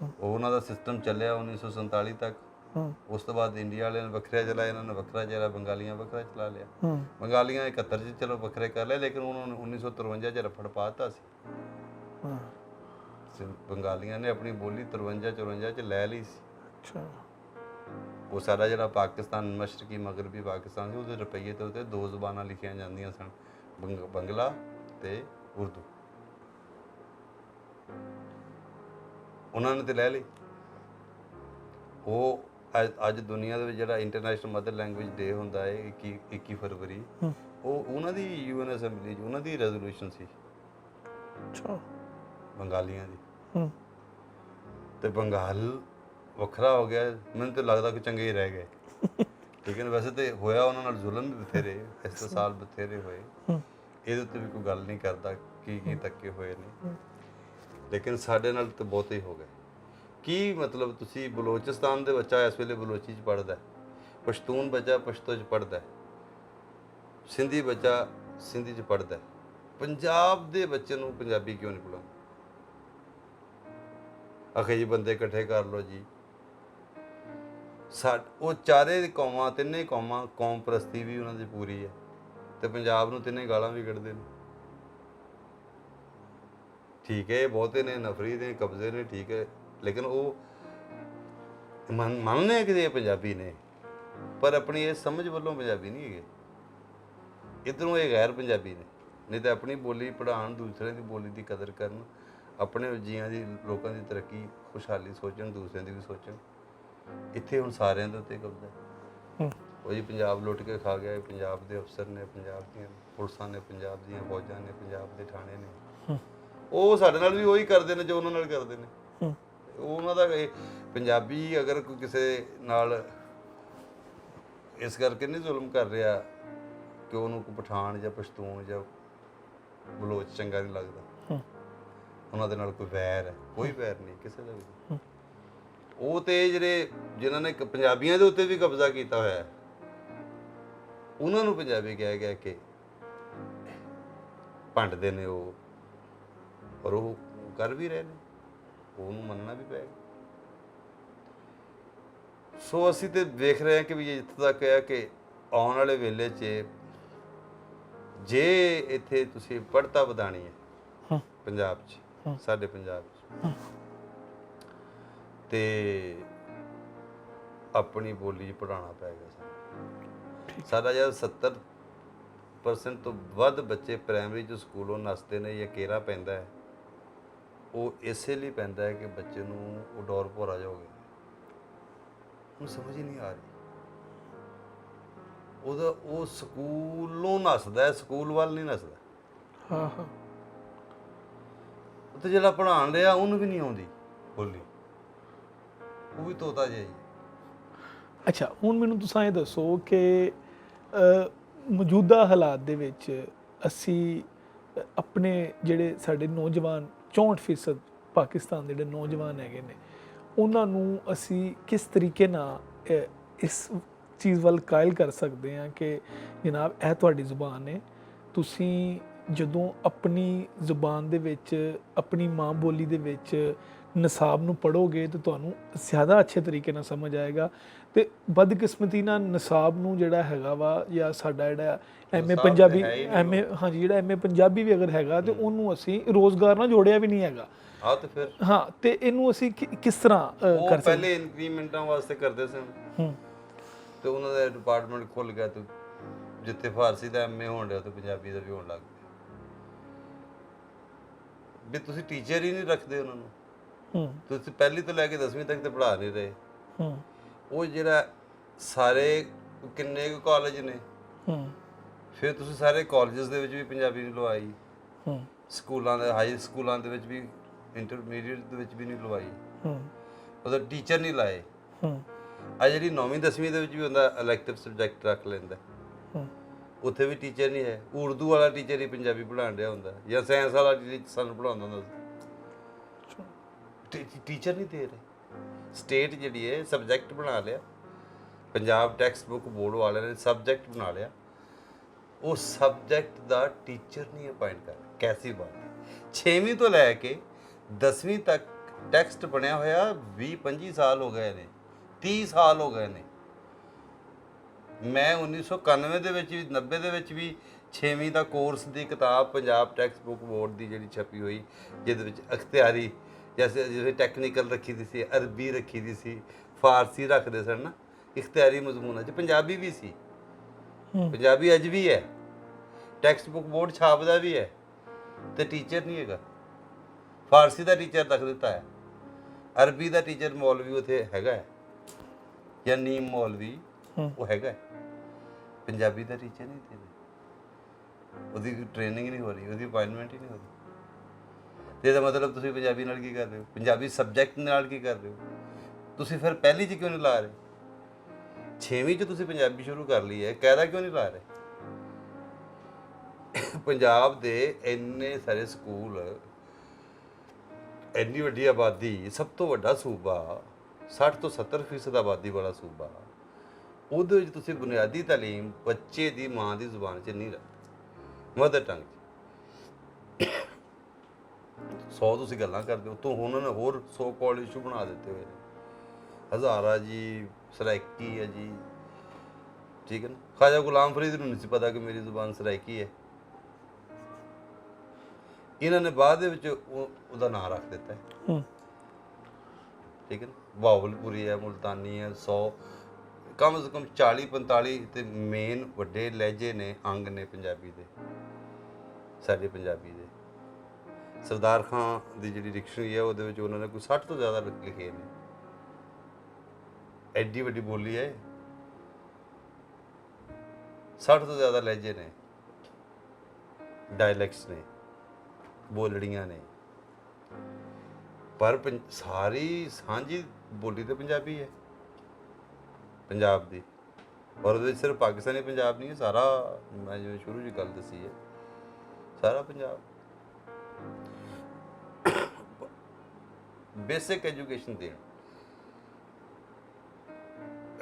A: ਉਹ ਉਹਨਾਂ ਦਾ ਸਿਸਟਮ ਚੱਲਿਆ 1947 ਤੱਕ। ਉਸ ਤੋਂ ਬਾਅਦ ਇੰਡੀਆ ਵਾਲਿਆਂ ਨੇ ਵੱਖਰਾ ਚਲਾਇਆ, ਇਹਨਾਂ ਨੇ ਵੱਖਰਾ ਚਲਾਇਆ, ਬੰਗਾਲੀਆਂ ਵੱਖਰਾ ਚਲਾ ਲਿਆ। ਬੰਗਾਲੀਆਂ 71 'ਚ ਚਲੋ ਵੱਖਰੇ ਕਰ ਲਿਆ, ਲੇਕਿਨ ਉਹਨਾਂ ਨੇ 1953 'ਚ ਰਫੜ ਪਾਤਾ ਸੀ। ਬੰਗਾਲੀਆਂ ਨੇ ਆਪਣੀ ਬੋਲੀ 53-54 'ਚ ਲੈ ਲਈ ਸੀ। ਉਹ ਸਾਡਾ ਜਿਹੜਾ ਪਾਕਿਸਤਾਨ, ਮਸ਼ਰਕੀ ਮਗਰਬੀ ਪਾਕਿਸਤਾਨ ਸੀ, ਉਹਦੇ ਰੁਪਈਏ ਦੇ ਉੱਤੇ 2 ਜ਼ੁਬਾਨਾਂ ਲਿਖੀਆਂ ਜਾਂਦੀਆਂ ਸਨ, ਬੰਗਲਾ ਤੇ ਉਰਦੂ। ਉਹਨਾਂ ਨੇ ਤੇ ਲੈ ਲਈ। ਉਹ ਅੱਜ ਦੁਨੀਆ ਦੇ ਵਿੱਚ ਜਿਹੜਾ ਇੰਟਰਨੈਸ਼ਨਲ ਮਦਰ ਲੈਂਗੁਏਜ ਡੇ ਹੁੰਦਾ ਹੈ 21 ਫਰਵਰੀ, ਉਹ ਉਹਨਾਂ ਦੀ UN ਅਸੈਂਬਲੀ 'ਚ ਉਹਨਾਂ ਦੀ ਰੈਜ਼ੋਲੂਸ਼ਨ ਸੀ ਬੰਗਾਲੀਆਂ ਦੀ। ਤੇ ਬੰਗਾਲ ਵੱਖਰਾ ਹੋ ਗਿਆ। ਮੈਨੂੰ ਤਾਂ ਲੱਗਦਾ ਕਿ ਚੰਗੇ ਹੀ ਰਹਿ ਗਏ। ਲੇਕਿਨ ਵੈਸੇ ਤਾਂ ਹੋਇਆ ਉਹਨਾਂ ਨਾਲ ਜ਼ੁਲਮ ਵੀ ਬਥੇਰੇ, ਇਸ ਤੋਂ ਸਾਲ ਬਥੇਰੇ ਹੋਏ। ਇਹਦੇ ਉੱਤੇ ਵੀ ਕੋਈ ਗੱਲ ਨਹੀਂ ਕਰਦਾ ਕੀ ਧੱਕੇ ਹੋਏ ਨੇ, ਲੇਕਿਨ ਸਾਡੇ ਨਾਲ ਤਾਂ ਬਹੁਤੇ ਹੀ ਹੋ ਗਏ। ਕੀ ਮਤਲਬ, ਤੁਸੀਂ ਬਲੋਚਿਸਤਾਨ ਦੇ ਬੱਚਾ ਇਸ ਵੇਲੇ ਬਲੋਚੀ 'ਚ ਪੜ੍ਹਦਾ, ਪਸ਼ਤੂਨ ਬੱਚਾ ਪਸ਼ਤੋ 'ਚ ਪੜ੍ਹਦਾ, ਸਿੰਧੀ ਬੱਚਾ ਸਿੰਧੀ 'ਚ ਪੜ੍ਹਦਾ, ਪੰਜਾਬ ਦੇ ਬੱਚੇ ਨੂੰ ਪੰਜਾਬੀ ਕਿਉਂ ਨਹੀਂ ਪੜ੍ਹਾਉਂਦੇ? ਆਖੇ ਜੀ ਬੰਦੇ ਇਕੱਠੇ ਕਰ ਲਓ ਜੀ। ਉਹ ਚਾਰੇ ਕੌਮਾਂ, ਤਿੰਨੇ ਕੌਮਾਂ, ਕੌਮ ਪ੍ਰਸਤੀ ਵੀ ਉਹਨਾਂ ਦੀ ਪੂਰੀ ਹੈ, ਤੇ ਪੰਜਾਬ ਨੂੰ ਤਿੰਨੇ ਗਾਲਾਂ ਵੀ ਕੱਢਦੇ ਨੇ। ਠੀਕ ਹੈ, ਬਹੁਤੇ ਨੇ ਨਫ਼ਰੀ ਨੇ, ਕਬਜ਼ੇ ਨੇ, ਠੀਕ ਹੈ, ਲੇਕਿਨ ਉਹ ਮੰਨਦੇ ਕਿ ਇਹ ਪੰਜਾਬੀ ਨੇ, ਪਰ ਆਪਣੀ ਇਹ ਸਮਝ ਵੱਲੋਂ ਪੰਜਾਬੀ ਨਹੀਂ ਹੈਗੇ। ਇੱਧਰੋਂ ਇਹ ਗੈਰ ਪੰਜਾਬੀ ਨੇ। ਨਹੀਂ ਤਾਂ ਆਪਣੀ ਬੋਲੀ ਪੜ੍ਹਾਉਣ, ਦੂਸਰਿਆਂ ਦੀ ਬੋਲੀ ਦੀ ਕਦਰ ਕਰਨ, ਆਪਣੇ ਜੀਆਂ ਦੀ, ਲੋਕਾਂ ਦੀ ਤਰੱਕੀ ਖੁਸ਼ਹਾਲੀ ਸੋਚਣ, ਦੂਸਰਿਆਂ ਦੀ ਵੀ ਸੋਚਣ। ਇੱਥੇ ਹੁਣ ਸਾਰਿਆਂ ਦੇ ਉੱਤੇ ਕਬਜ਼ਾ। ਉਹ ਜੀ ਪੰਜਾਬ ਲੁੱਟ ਕੇ ਖਾ ਗਿਆ, ਪੰਜਾਬ ਦੇ ਅਫਸਰ ਨੇ, ਪੰਜਾਬ ਦੀਆਂ ਪੁਲਿਸਾਂ ਨੇ, ਪੰਜਾਬ ਦੀਆਂ ਫੌਜਾਂ ਨੇ, ਪੰਜਾਬ ਦੇ ਥਾਣੇ ਨੇ। ਉਹ ਸਾਡੇ ਨਾਲ ਵੀ ਉਹੀ ਕਰਦੇ ਨੇ ਜੋ ਉਹਨਾਂ ਨਾਲ ਕਰਦੇ ਨੇ। ਉਹਨਾਂ ਦਾ ਪੰਜਾਬੀ ਅਗਰ ਕੋਈ ਕਿਸੇ ਨਾਲ ਇਸ ਕਰਕੇ ਨਹੀਂ ਜ਼ੁਲਮ ਕਰ ਰਿਹਾ ਕਿ ਉਹਨੂੰ ਕੋਈ ਪਠਾਨ ਜਾਂ ਪਸ਼ਤੂਨ ਜਾਂ ਬਲੋਚ ਚੰਗਾ ਨਹੀਂ ਲੱਗਦਾ, ਉਹਨਾਂ ਦੇ ਨਾਲ ਕੋਈ ਵੈਰ ਹੈ, ਕੋਈ ਵੈਰ ਨਹੀਂ ਕਿਸੇ ਦਾ ਵੀ। ਉਹ ਤੇ ਜਿਨ੍ਹਾਂ ਨੇ ਪੰਜਾਬੀਆਂ ਦੇ ਉੱਤੇ ਵੀ ਕਬਜ਼ਾ ਕੀਤਾ ਹੋਇਆ, ਉਹਨਾਂ ਨੂੰ ਪੰਜਾਬੀ ਕਹਿ ਕੇ ਭੰਡਦੇ ਨੇ ਉਹ, ਪਰ ਉਹ ਕਰ ਵੀ ਰਹੇ ਨੇ, ਉਹਨੂੰ ਮੰਨਣਾ ਵੀ ਪਏਗਾ। ਸੋ ਅਸੀਂ ਤੇ ਵੇਖ ਰਹੇ ਹਾਂ ਕਿ ਵੀ ਇੱਥੇ ਤੱਕ ਹੈ ਕਿ ਆਉਣ ਵਾਲੇ ਵੇਲੇ 'ਚ ਜੇ ਇੱਥੇ ਤੁਸੀਂ ਪੜ੍ਹਤਾ ਵਧਾਉਣੀ ਹੈ ਪੰਜਾਬ 'ਚ, ਸਾਡੇ ਪੰਜਾਬ 'ਚ, ਤੇ ਆਪਣੀ ਬੋਲੀ 'ਚ ਪੜ੍ਹਾਉਣਾ ਪਏਗਾ ਸਾਨੂੰ। ਸਾਡਾ ਜਦ 70% ਤੋਂ ਵੱਧ ਬੱਚੇ ਪ੍ਰਾਇਮਰੀ 'ਚ ਸਕੂਲੋਂ ਨੱਸਦੇ ਨੇ ਜਾਂ ਕੇਰਾ ਪੈਂਦਾ ਹੈ, ਉਹ ਇਸੇ ਲਈ ਪੈਂਦਾ ਹੈ ਕਿ ਬੱਚੇ ਨੂੰ ਉਹ ਡੋਰ ਭੋਰਾ ਜਾ ਹੋ ਗਿਆ, ਉਹਨੂੰ ਸਮਝ ਹੀ ਨਹੀਂ ਆ ਰਹੀ। ਉਹ ਸਕੂਲੋਂ ਨੱਸਦਾ, ਸਕੂਲ ਵੱਲ ਨਹੀਂ ਨੱਸਦਾ। ਤੇ ਜਿਹੜਾ ਪੜ੍ਹਾਉਣ ਰਿਹਾ ਉਹਨੂੰ ਵੀ ਨਹੀਂ ਆਉਂਦੀ ਬੋਲੀ, ਉਹ ਵੀ ਤੋਤਾ ਜਿਹਾ ਜੀ।
B: ਅੱਛਾ, ਹੁਣ ਮੈਨੂੰ ਤੁਸੀਂ ਇਹ ਦੱਸੋ ਕਿ ਮੌਜੂਦਾ ਹਾਲਾਤ ਦੇ ਵਿੱਚ ਅਸੀਂ ਆਪਣੇ ਜਿਹੜੇ ਸਾਡੇ ਨੌਜਵਾਨ 64% ਪਾਕਿਸਤਾਨ ਦੇ ਜਿਹੜੇ ਨੌਜਵਾਨ ਹੈਗੇ ਨੇ, ਉਹਨਾਂ ਨੂੰ ਅਸੀਂ ਕਿਸ ਤਰੀਕੇ ਨਾਲ ਇਸ ਚੀਜ਼ ਵੱਲ ਕਾਇਲ ਕਰ ਸਕਦੇ ਹਾਂ ਕਿ ਜਨਾਬ ਇਹ ਤੁਹਾਡੀ ਜ਼ੁਬਾਨ ਹੈ, ਤੁਸੀਂ ਜਦੋਂ ਆਪਣੀ ਜ਼ੁਬਾਨ ਦੇ ਵਿੱਚ, ਆਪਣੀ ਮਾਂ ਬੋਲੀ ਦੇ ਵਿੱਚ ਨਿਸਾਬ ਨੂੰ ਪੜ੍ਹੋਗੇ ਤਾਂ ਤੁਹਾਨੂੰ ਜ਼ਿਆਦਾ ਅੱਛੇ ਤਰੀਕੇ ਨਾਲ ਸਮਝ ਆਏਗਾ। ਤੇ ਬਦਕਿਸਮਤੀ ਨਾਲ ਨਿਸਾਬ ਨੂੰ ਜਿਹੜਾ ਹੈਗਾ ਵਾ, ਜਾਂ ਸਾਡਾ ਜਿਹੜਾ ਐਮਏ ਪੰਜਾਬੀ, ਹਾਂਜੀ ਜਿਹੜਾ ਐਮਏ ਪੰਜਾਬੀ ਵੀ ਅਗਰ ਹੈਗਾ ਤੇ ਉਹਨੂੰ ਅਸੀਂ ਰੋਜ਼ਗਾਰ ਨਾਲ ਜੋੜਿਆ ਵੀ ਨਹੀਂ ਹੈਗਾ।
A: ਤੇ ਫਿਰ
B: ਤੇ ਇਹਨੂੰ ਅਸੀਂ ਕਿਸ ਤਰ੍ਹਾਂ ਕਰ ਸਕਦੇ?
A: ਪਹਿਲੇ ਇਨਕਰੀਮੈਂਟਾਂ ਵਾਸਤੇ ਕਰਦੇ ਸਨ, ਤੇ ਉਹਨਾਂ ਦਾ ਡਿਪਾਰਟਮੈਂਟ ਖੁੱਲ ਗਿਆ, ਤੇ ਜਿੱਥੇ ਫਾਰਸੀ ਦਾ ਐਮਏ ਹੋਣ ਡਿਆ ਤੇ ਪੰਜਾਬੀ ਦਾ ਵੀ ਹੋਣ ਲੱਗ ਗਿਆ। ਵੀ ਤੁਸੀਂ ਟੀਚਰ ਹੀ ਨਹੀਂ ਰੱਖਦੇ ਉਹਨਾਂ ਨੂੰ, ਤੁਸੀਂ ਪਹਿਲੀ ਤੋਂ ਲੈ ਕੇ 10ਵੀਂ ਤੱਕ ਤੇ ਪੜ੍ਹਾ ਨਹੀਂ ਰਹੇ। ਉਹ ਜਿਹੜਾ ਸਾਰੇ ਕਿੰਨੇ ਕੁ ਕਾਲਜ ਨੇ, ਫਿਰ ਤੁਸੀਂ ਸਾਰੇ ਕਾਲਜਸ ਦੇ ਵਿੱਚ ਵੀ ਪੰਜਾਬੀ ਨਹੀਂ ਲਵਾਈ,
B: ਹੂੰ
A: ਸਕੂਲਾਂ ਦੇ ਹਾਈ ਸਕੂਲਾਂ ਦੇ ਵਿੱਚ ਵੀ, ਇੰਟਰਮੀਡੀਏਟ ਦੇ ਵਿੱਚ ਵੀ ਨਹੀਂ ਲਵਾਈ,
B: ਹੂੰ
A: ਉਹਦਾ ਟੀਚਰ ਨਹੀਂ ਲਾਏ।
B: ਹੂੰ
A: ਆ ਜਿਹੜੀ 9ਵੀਂ 10ਵੀਂ ਦੇ ਵਿੱਚ ਵੀ ਹੁੰਦਾ ਇਲੈਕਟਿਵ ਸਬਜੈਕਟ ਰੱਖ ਲੈਂਦਾ,
B: ਹੂੰ
A: ਉੱਥੇ ਵੀ ਟੀਚਰ ਨਹੀਂ ਹੈ। ਉਰਦੂ ਵਾਲਾ ਟੀਚਰ ਹੀ ਪੰਜਾਬੀ ਪੜ੍ਹਾਉਣ ਡਿਆ ਹੁੰਦਾ, ਜਾਂ ਸਾਇੰਸ ਵਾਲਾ ਟੀਚਰ ਸਾਨੂੰ ਪੜ੍ਹਾਉਂਦਾ ਹੁੰਦਾ ਸੀ। ਟੀਚਰ ਨਹੀਂ ਦੇ ਰਹੇ। ਸਟੇਟ ਜਿਹੜੀ ਹੈ ਸਬਜੈਕਟ ਬਣਾ ਲਿਆ, ਪੰਜਾਬ ਟੈਕਸਟ ਬੁੱਕ ਬੋਰਡ ਵਾਲਿਆਂ ਨੇ ਸਬਜੈਕਟ ਬਣਾ ਲਿਆ, ਉਹ ਸਬਜੈਕਟ ਦਾ ਟੀਚਰ ਨਹੀਂ ਅਪਾਇੰਟ ਕਰ ਰਿਹਾ। ਕੈਸੀ ਬਾਤ ਹੈ। 6ਵੀਂ ਤੋਂ ਲੈ ਕੇ 10ਵੀਂ ਤੱਕ ਟੈਕਸਟ ਬਣਿਆ ਹੋਇਆ 20-25 ਸਾਲ ਹੋ ਗਏ ਨੇ, 30 ਸਾਲ ਹੋ ਗਏ ਨੇ। ਮੈਂ 1991 ਦੇ ਵਿੱਚ ਵੀ 90 ਦੇ ਵਿੱਚ ਵੀ 6ਵੀਂ ਦਾ ਕੋਰਸ ਦੀ ਕਿਤਾਬ ਪੰਜਾਬ ਟੈਕਸਟ ਬੁੱਕ ਬੋਰਡ ਦੀ ਜਿਹੜੀ ਛਪੀ ਹੋਈ, ਜਿਹਦੇ ਵਿੱਚ ਅਖਤਿਆਰੀ ਜਿਵੇਂ ਟੈਕਨੀਕਲ ਰੱਖੀ ਦੀ ਸੀ, ਅਰਬੀ ਰੱਖੀ ਦੀ ਸੀ, ਫਾਰਸੀ ਰੱਖਦੇ ਸਨ ਨਾ, ਇਖਤਿਆਰੀ ਮਜ਼ਮੂਨਾਂ 'ਚ ਪੰਜਾਬੀ ਵੀ ਸੀ। ਪੰਜਾਬੀ ਅੱਜ ਵੀ ਹੈ, ਟੈਕਸਟ ਬੁੱਕ ਬੋਰਡ ਛਾਪਦਾ ਵੀ ਹੈ, ਤੇ ਟੀਚਰ ਨਹੀਂ ਹੈਗਾ। ਫਾਰਸੀ ਦਾ ਟੀਚਰ ਰੱਖ ਦਿੱਤਾ ਹੈ, ਅਰਬੀ ਦਾ ਟੀਚਰ ਮੌਲਵੀ ਉੱਥੇ ਹੈਗਾ ਹੈ, ਜਾਂ ਨੀਮ ਮੌਲਵੀ ਉਹ ਹੈਗਾ ਹੈ। ਪੰਜਾਬੀ ਦਾ ਟੀਚਰ ਨਹੀਂ ਦੇ ਰਹੇ, ਉਹਦੀ ਟ੍ਰੇਨਿੰਗ ਨਹੀਂ ਹੋ ਰਹੀ, ਉਹਦੀ ਅਪਾਇੰਟਮੈਂਟ ਹੀ ਨਹੀਂ ਹੋ ਰਹੀ। ਤੇ ਇਹਦਾ ਮਤਲਬ ਤੁਸੀਂ ਪੰਜਾਬੀ ਨਾਲ ਕੀ ਕਰ ਰਹੇ ਹੋ, ਪੰਜਾਬੀ ਸਬਜੈਕਟ ਨਾਲ ਕੀ ਕਰ ਰਹੇ ਹੋ? ਤੁਸੀਂ ਫਿਰ ਪਹਿਲੀ 'ਚ ਕਿਉਂ ਨਹੀਂ ਲਾ ਰਹੇ? 6ਵੀਂ 'ਚ ਤੁਸੀਂ ਪੰਜਾਬੀ ਸ਼ੁਰੂ ਕਰ ਲਈ ਹੈ, ਕਾਇਦਾ ਕਿਉਂ ਨਹੀਂ ਲਾ ਰਹੇ? ਪੰਜਾਬ ਦੇ ਇੰਨੇ ਸਾਰੇ ਸਕੂਲ, ਇੰਨੀ ਵੱਡੀ ਆਬਾਦੀ, ਸਭ ਤੋਂ ਵੱਡਾ ਸੂਬਾ, 60 ਤੋਂ 70% ਆਬਾਦੀ ਵਾਲਾ ਸੂਬਾ, ਉਹਦੇ ਵਿੱਚ ਤੁਸੀਂ ਬੁਨਿਆਦੀ ਤਾਲੀਮ ਬੱਚੇ ਦੀ ਮਾਂ ਦੀ ਜ਼ੁਬਾਨ 'ਚ ਨਹੀਂ ਰੱਖਦੇ, ਮਦਰ ਟੰਗ 'ਚ। 100 ਤੁਸੀਂ ਗੱਲਾਂ ਕਰਦੇ ਹੋ, ਤੋਂ ਹੁਣ ਉਹਨਾਂ ਨੇ ਹੋਰ 100 ਕਾਲਜ ਇਸ਼ੂ ਬਣਾ ਦਿੱਤੇ ਹੋਏ ਨੇ। ਹਜ਼ਾਰਾ ਜੀ, ਸਰਾਇਕੀ ਹੈ ਜੀ, ਠੀਕ ਹੈ ਨਾ। ਖਾਜਾ ਗੁਲਾਮ ਫਰੀਦ ਨੂੰ ਨਹੀਂ ਸੀ ਪਤਾ ਕਿ ਮੇਰੀ ਜ਼ੁਬਾਨ ਸਰਾਇਕੀ ਹੈ, ਇਹਨਾਂ ਨੇ ਬਾਅਦ ਦੇ ਵਿੱਚ ਉਹਦਾ ਨਾਂ ਰੱਖ ਦਿੱਤਾ ਹੈ, ਠੀਕ ਹੈ ਨਾ। ਬਾਵਲਪੁਰੀ ਹੈ, ਮੁਲਤਾਨੀ ਹੈ, 100 ਕਮ ਸੇ ਕਮ 40-45 ਤੇ ਮੇਨ ਵੱਡੇ ਲਹਿਜੇ ਨੇ, ਅੰਗ ਨੇ ਪੰਜਾਬੀ ਦੇ, ਸਾਡੇ ਪੰਜਾਬੀ ਦੇ। ਸਰਦਾਰ ਖਾਂ ਦੀ ਜਿਹੜੀ ਡਿਕਸ਼ਨਰੀ ਹੈ ਉਹਦੇ ਵਿੱਚ ਉਹਨਾਂ ਨੇ ਕੋਈ 60 ਤੋਂ ਜ਼ਿਆਦਾ ਲਿਖੇ ਨੇ। ਐਡੀ ਵੱਡੀ ਬੋਲੀ ਹੈ, 60 ਤੋਂ ਜ਼ਿਆਦਾ ਲਹਿਜੇ ਨੇ, ਡਾਇਲੈਕਟਸ ਨੇ, ਬੋਲੜੀਆਂ ਨੇ, ਪਰ ਸਾਰੀ ਸਾਂਝੀ ਬੋਲੀ ਤਾਂ ਪੰਜਾਬੀ ਹੈ ਪੰਜਾਬ ਦੀ। ਔਰ ਉਹਦੇ ਵਿੱਚ ਸਿਰਫ ਪਾਕਿਸਤਾਨੀ ਪੰਜਾਬ ਨਹੀਂ ਹੈ, ਸਾਰਾ, ਮੈਂ ਜਿਵੇਂ ਸ਼ੁਰੂ 'ਚ ਗੱਲ ਦੱਸੀ ਹੈ, ਸਾਰਾ ਪੰਜਾਬ। ਬੇਸਿਕ ਐਜੂਕੇਸ਼ਨ ਦੇਣ,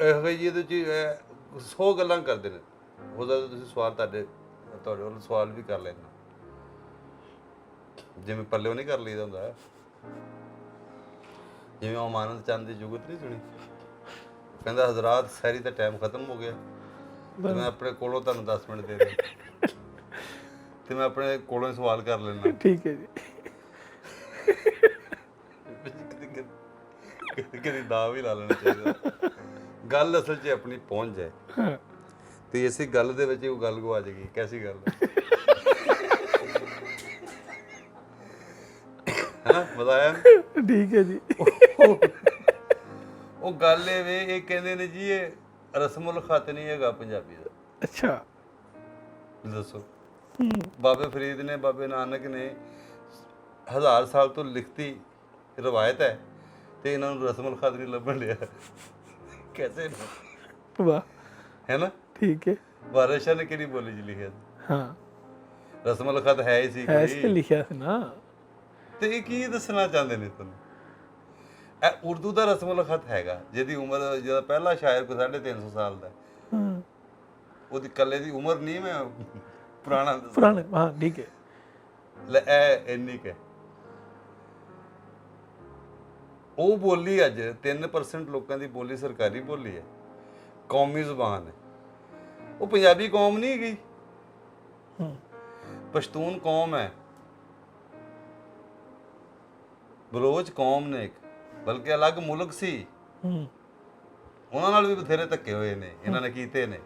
A: ਇਹੋ ਜਿਹੀ ਇਹਦੇ 'ਚ 100 ਗੱਲਾਂ ਕਰਦੇ ਨੇ। ਉਹਦਾ ਤੁਸੀਂ ਸਵਾਲ ਤੁਹਾਡੇ ਵੱਲ ਸਵਾਲ ਵੀ ਕਰ ਲੈਣਾ, ਜਿਵੇਂ ਪੱਲਿਓ ਨਹੀਂ ਕਰ ਲਈਦਾ ਹੁੰਦਾ, ਜਿਵੇਂ ਉਹ ਮਾਨੰਦ ਚੰਦ ਦੀ ਜੁਗਤ ਨਹੀਂ ਸੁਣੀ, ਕਹਿੰਦਾ ਹਜ਼ਰਾਤ ਸੈਰੀ ਦਾ ਟਾਈਮ ਖਤਮ ਹੋ ਗਿਆ, ਤੇ ਮੈਂ ਆਪਣੇ ਕੋਲੋਂ ਤੁਹਾਨੂੰ 10 ਮਿੰਟ ਦੇ ਦਿਆਂ, ਤੇ ਮੈਂ ਆਪਣੇ ਕੋਲੋਂ ਹੀ ਸਵਾਲ ਕਰ ਲੈਣਾ।
B: ਠੀਕ ਹੈ ਜੀ।
A: ਕਦੀ ਦਾ ਵੀ ਲਾ ਲੈਣਾ ਚਾਹੀਦਾ, ਗੱਲ ਅਸਲ 'ਚ ਆਪਣੀ ਪਹੁੰਚ ਜਾਏ, ਤੇ ਇਸੇ ਗੱਲ ਦੇ ਵਿੱਚ ਉਹ ਗੱਲ ਗਵਾ ਜਾਏਗੀ। ਕੈਸੀ ਗੱਲ ਹੈ ਨਾ, ਮਜ਼ਾ ਆਇਆ?
B: ਠੀਕ ਹੈ ਜੀ।
A: ਉਹ ਗੱਲ ਇਹ ਵੇ, ਇਹ ਕਹਿੰਦੇ ਨੇ ਜੀ ਇਹ ਰਸਮੁਲ ਖਤ ਨਹੀਂ ਹੈਗਾ ਪੰਜਾਬੀ ਦਾ।
B: ਅੱਛਾ,
A: ਦੱਸੋ। ਬਾਬੇ ਫਰੀਦ ਨੇ, ਬਾਬੇ ਨਾਨਕ ਨੇ 1000 ਸਾਲ ਤੋਂ ਲਿਖਤੀ ਰਵਾਇਤ ਹੈ, ਤੇ ਇਹਨਾਂ ਨੂੰ ਰਸਮੁਲ ਖਤ ਨਹੀਂ ਲੱਭਣ ਲਿਆ। ਕੈਸੇ?
B: ਵਾਹ,
A: ਹੈ ਨਾ।
B: ਠੀਕ ਹੈ।
A: ਵਾਰਿਸ ਸ਼ਾਹ ਨੇ ਕਿਹੜੀ ਬੋਲੀ 'ਚ ਲਿਖਿਆ ਸੀ?
B: ਹਾਂ,
A: ਰਸਮੁਲ ਖਤ ਹੈ ਹੀ ਸੀ
B: ਐਸੇ ਲਿਖਿਆ ਸੀ ਨਾ।
A: ਤੇ ਇਹ ਕੀ ਦੱਸਣਾ ਚਾਹੁੰਦੇ ਨੇ ਤੁਹਾਨੂੰ? ਇਹ ਉਰਦੂ ਦਾ ਰਸਮੁਲ ਖਤ ਹੈਗਾ, ਜਿਹਦੀ ਉਮਰ, ਜਿਹਦਾ ਪਹਿਲਾ ਸ਼ਾਇਰ ਕੋਈ 350 ਸਾਲ ਦਾ, ਉਹਦੀ ਇਕੱਲੇ ਦੀ ਉਮਰ ਨਹੀਂ, ਮੈਂ ਪੁਰਾਣਾ,
B: ਹਾਂ, ਠੀਕ ਹੈ।
A: ਲੈ ਇਹ ਇੰਨੀ ਕੁ ਹੈ। ਉਹ ਬੋਲੀ ਅੱਜ 3% ਲੋਕਾਂ ਦੀ ਬੋਲੀ ਸਰਕਾਰੀ ਬੋਲੀ ਹੈ, ਕੌਮੀ ਜ਼ੁਬਾਨ ਹੈ। ਉਹ ਪੰਜਾਬੀ ਕੌਮ ਨਹੀਂ ਹੈਗੀ, ਪਸ਼ਤੂਨ ਕੌਮ ਹੈ, ਬਲੋਚ ਕੌਮ ਨੇ ਇੱਕ, ਬਲਕਿ ਅਲੱਗ ਮੁਲਕ ਸੀ, ਉਹਨਾਂ ਨਾਲ ਵੀ ਬਥੇਰੇ ਧੱਕੇ ਹੋਏ ਨੇ, ਇਹਨਾਂ ਨੇ ਕੀਤੇ ਨੇ,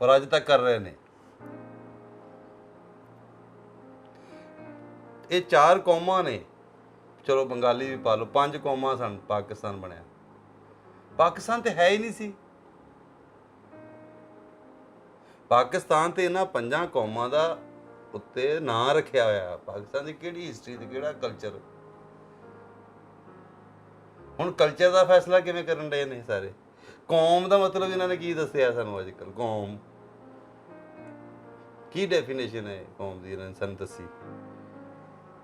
A: ਪਰ ਅੱਜ ਤੱਕ ਕਰ ਰਹੇ ਨੇ। ਇਹ 4 ਕੌਮਾਂ ਨੇ, ਚਲੋ ਬੰਗਾਲੀ ਵੀ ਪਾ ਲਓ, 5 ਕੌਮਾਂ ਸਨ, ਪਾਕਿਸਤਾਨ ਬਣਿਆ। ਪਾਕਿਸਤਾਨ ਤੇ ਹੈ ਹੀ ਨਹੀਂ ਸੀ, ਪਾਕਿਸਤਾਨ ਤੇ ਇਹਨਾਂ 5 ਕੌਮਾਂ ਦਾ ਉੱਤੇ ਨਾਂ ਰੱਖਿਆ ਹੋਇਆ। ਪਾਕਿਸਤਾਨ ਦੀ ਕਿਹੜੀ ਹਿਸਟਰੀ ਤੇ ਕਿਹੜਾ ਕਲਚਰ? ਹੁਣ ਕਲਚਰ ਦਾ ਫੈਸਲਾ ਕਿਵੇਂ ਕਰਨ ਡਏ ਨੇ ਸਾਰੇ? ਕੌਮ ਦਾ ਮਤਲਬ ਇਹਨਾਂ ਨੇ ਕੀ ਦੱਸਿਆ ਸਾਨੂੰ ਅੱਜ ਕੱਲ੍ਹ? ਕੌਮ ਕੀ ਡੈਫੀਨੇਸ਼ਨ ਹੈ ਕੌਮ ਦੀ? ਇਹਨਾਂ ਨੇ ਸਾਨੂੰ ਦੱਸੀ।